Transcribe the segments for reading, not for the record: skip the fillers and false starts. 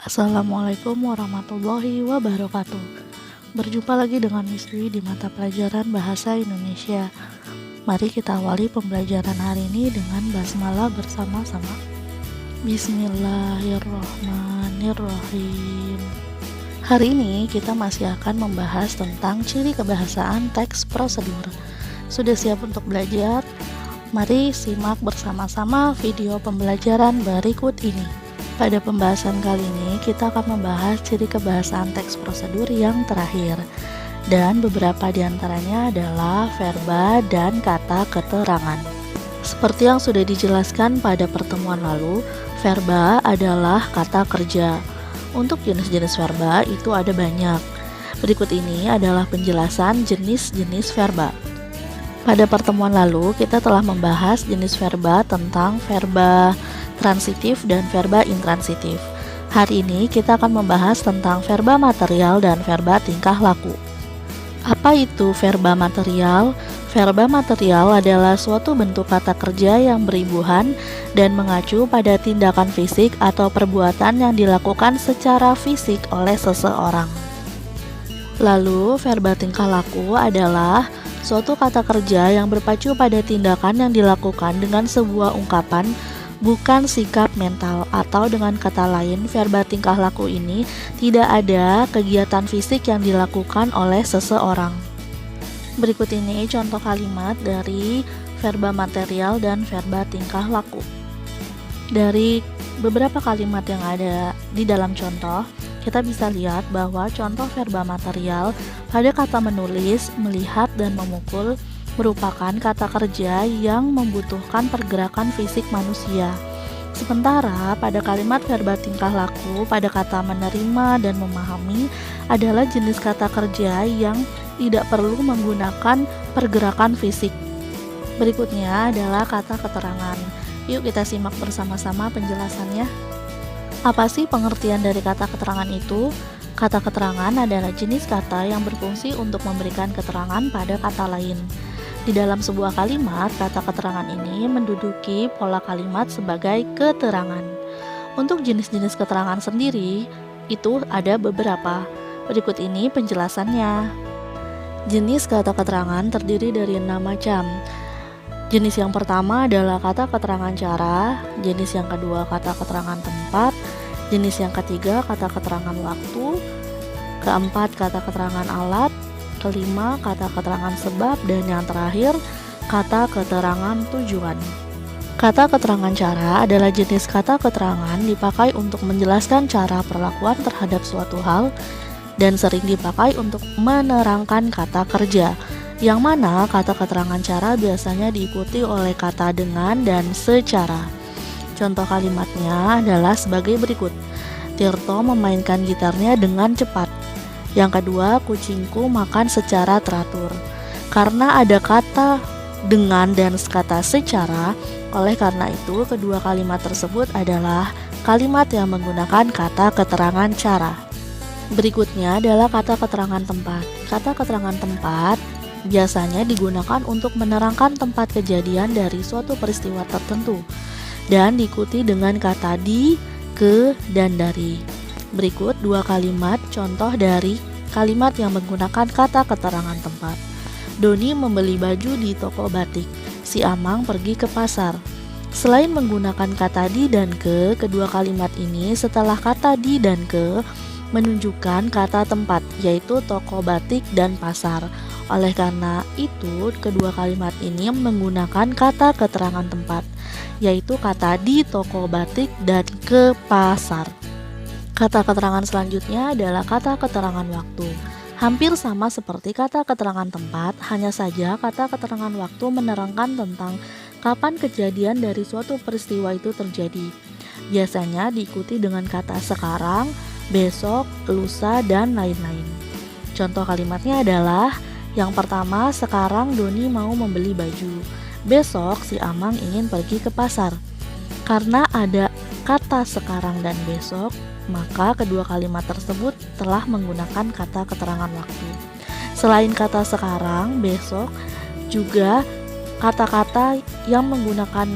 Assalamualaikum warahmatullahi wabarakatuh. Berjumpa lagi dengan Miss Dwi di mata pelajaran Bahasa Indonesia. Mari kita awali pembelajaran hari ini dengan basmalah bersama-sama. Bismillahirrahmanirrahim. Hari ini kita masih akan membahas tentang ciri kebahasaan teks prosedur. Sudah siap untuk belajar? Mari simak bersama-sama video pembelajaran berikut ini. Pada pembahasan kali ini kita akan membahas ciri kebahasaan teks prosedur yang terakhir, dan beberapa diantaranya adalah verba dan kata keterangan. Seperti yang sudah dijelaskan pada pertemuan lalu, verba adalah kata kerja. Untuk jenis-jenis verba itu ada banyak. Berikut ini adalah penjelasan jenis-jenis verba. Pada pertemuan lalu kita telah membahas jenis verba tentang verba transitif dan verba intransitif. Hari ini kita akan membahas tentang verba material dan verba tingkah laku. Apa itu verba material? Verba material adalah suatu bentuk kata kerja yang beribuhan dan mengacu pada tindakan fisik atau perbuatan yang dilakukan secara fisik oleh seseorang. Lalu, verba tingkah laku adalah suatu kata kerja yang berpacu pada tindakan yang dilakukan dengan sebuah ungkapan, bukan sikap mental. Atau dengan kata lain, verba tingkah laku ini tidak ada kegiatan fisik yang dilakukan oleh seseorang. Berikut ini contoh kalimat dari verba material dan verba tingkah laku. Dari beberapa kalimat yang ada di dalam contoh, kita bisa lihat bahwa contoh verba material pada kata menulis, melihat, dan memukul merupakan kata kerja yang membutuhkan pergerakan fisik manusia. Sementara pada kalimat verba tingkah laku pada kata menerima dan memahami adalah jenis kata kerja yang tidak perlu menggunakan pergerakan fisik. Berikutnya adalah kata keterangan. Yuk kita simak bersama-sama penjelasannya. Apa sih pengertian dari kata keterangan itu? Kata keterangan adalah jenis kata yang berfungsi untuk memberikan keterangan pada kata lain. Di dalam sebuah kalimat, kata keterangan ini menduduki pola kalimat sebagai keterangan. Untuk jenis-jenis keterangan sendiri, itu ada beberapa. Berikut ini penjelasannya. Jenis kata keterangan terdiri dari 6 macam. Jenis yang pertama adalah kata keterangan cara, jenis yang kedua kata keterangan tempat, jenis yang ketiga kata keterangan waktu, keempat kata keterangan alat, kelima kata keterangan sebab, dan yang terakhir kata keterangan tujuan. Kata keterangan cara adalah jenis kata keterangan dipakai untuk menjelaskan cara perlakuan terhadap suatu hal dan sering dipakai untuk menerangkan kata kerja, yang mana kata keterangan cara biasanya diikuti oleh kata dengan dan secara. Contoh kalimatnya adalah sebagai berikut. Tirto memainkan gitarnya dengan cepat. Yang kedua, kucingku makan secara teratur. Karena ada kata dengan dan kata secara, oleh karena itu kedua kalimat tersebut adalah kalimat yang menggunakan kata keterangan cara. Berikutnya adalah kata keterangan tempat. Kata keterangan tempat biasanya digunakan untuk menerangkan tempat kejadian dari suatu peristiwa tertentu dan diikuti dengan kata di, ke, dan dari. Berikut dua kalimat contoh dari kalimat yang menggunakan kata keterangan tempat. Doni membeli baju di toko batik. Si Amang pergi ke pasar. Selain menggunakan kata di dan ke, kedua kalimat ini setelah kata di dan ke menunjukkan kata tempat, yaitu toko batik dan pasar. Oleh karena itu, kedua kalimat ini menggunakan kata keterangan tempat, yaitu kata di toko batik dan ke pasar. Kata keterangan selanjutnya adalah kata keterangan waktu. Hampir sama seperti kata keterangan tempat, hanya saja kata keterangan waktu menerangkan tentang kapan kejadian dari suatu peristiwa itu terjadi. Biasanya diikuti dengan kata sekarang, besok, lusa, dan lain-lain. Contoh kalimatnya adalah yang pertama, sekarang Doni mau membeli baju. Besok si Amang ingin pergi ke pasar. Karena ada kata sekarang dan besok, maka kedua kalimat tersebut telah menggunakan kata keterangan waktu. Selain kata sekarang, besok, juga kata-kata yang menggunakan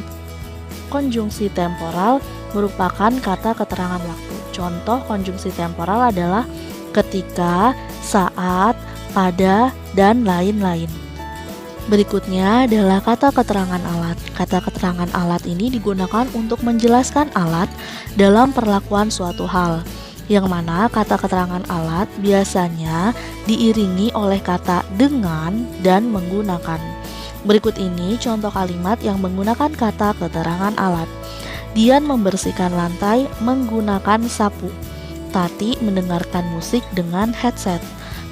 konjungsi temporal merupakan kata keterangan waktu. Contoh konjungsi temporal adalah ketika, saat, pada, dan lain-lain. Berikutnya adalah kata keterangan alat. Kata keterangan alat ini digunakan untuk menjelaskan alat dalam perlakuan suatu hal, yang mana kata keterangan alat biasanya diiringi oleh kata dengan dan menggunakan. Berikut ini contoh kalimat yang menggunakan kata keterangan alat. Dian membersihkan lantai menggunakan sapu. Tati mendengarkan musik dengan headset.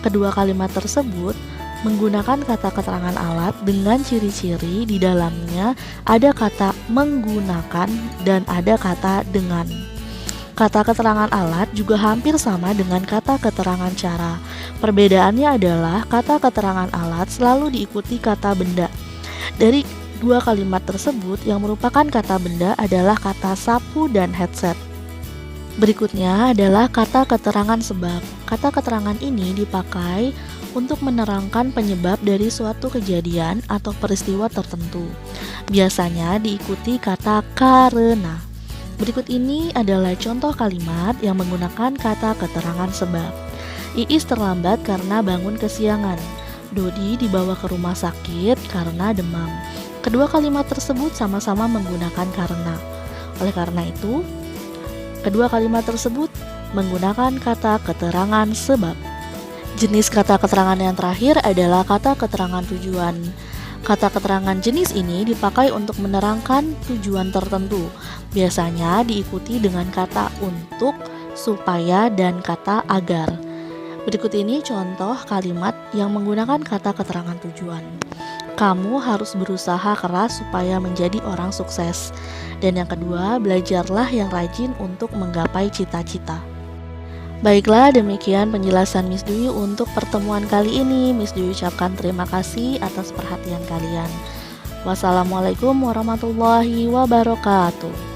Kedua kalimat tersebut menggunakan kata keterangan alat dengan ciri-ciri di dalamnya ada kata menggunakan dan ada kata dengan. Kata keterangan alat juga hampir sama dengan kata keterangan cara. Perbedaannya adalah kata keterangan alat selalu diikuti kata benda. Dari dua kalimat tersebut yang merupakan kata benda adalah kata sapu dan headset. Berikutnya adalah kata keterangan sebab. Kata keterangan ini dipakai untuk menerangkan penyebab dari suatu kejadian atau peristiwa tertentu. Biasanya diikuti kata karena. Berikut ini adalah contoh kalimat yang menggunakan kata keterangan sebab. Iis terlambat karena bangun kesiangan. Dodi dibawa ke rumah sakit karena demam. Kedua kalimat tersebut sama-sama menggunakan karena. Oleh karena itu, kedua kalimat tersebut menggunakan kata keterangan sebab. Jenis kata keterangan yang terakhir adalah kata keterangan tujuan. Kata keterangan jenis ini dipakai untuk menerangkan tujuan tertentu. Biasanya diikuti dengan kata untuk, supaya, dan kata agar. Berikut ini contoh kalimat yang menggunakan kata keterangan tujuan. Kamu harus berusaha keras supaya menjadi orang sukses. Dan yang kedua, belajarlah yang rajin untuk menggapai cita-cita. Baiklah, demikian penjelasan Miss Dwi untuk pertemuan kali ini. Miss Dwi ucapkan terima kasih atas perhatian kalian. Wassalamualaikum warahmatullahi wabarakatuh.